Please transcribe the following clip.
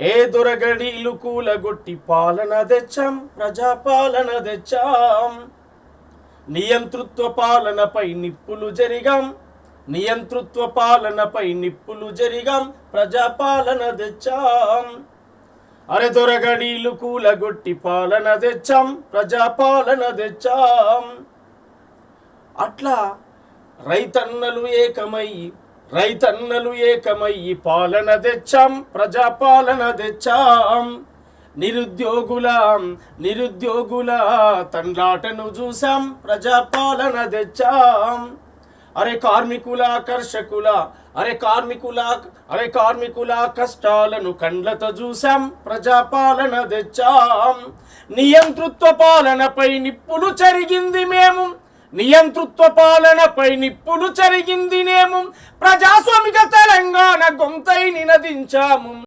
ఏ దొరగడీలు కూలగొట్టి పాలన తెచ్చాం, ప్రజాపాలన తెచ్చాం. నియంతృత్వ పాలనపై నిప్పులు జరిగాం, నియంతృత్వ పాలనపై నిప్పులు జరిగాం, ప్రజాపాలన తెచ్చాం. అరే దొరగడీలు కూలగొట్టి పాలన తెచ్చాం, ప్రజాపాలన తెచ్చాం. అట్లా రైతన్నలు ఏకమయ్యి పాలన తెచ్చాం, ప్రజాపాలన తెచ్చాం. నిరుద్యోగుల తండ్రాటను చూసాం, ప్రజాపాలన తెచ్చాం. అరే కార్మికుల కష్టాలను కండ్లతో చూసాం, ప్రజాపాలన తెచ్చాం. నియంతృత్వ పాలనపై నిప్పులు చెరిగింది మేము, నియంతృత్వ పాలనపై నిప్పులు చెరిగింది మేము. ప్రజాస్వామిక తెలంగాణ గొంతై నినదించాము.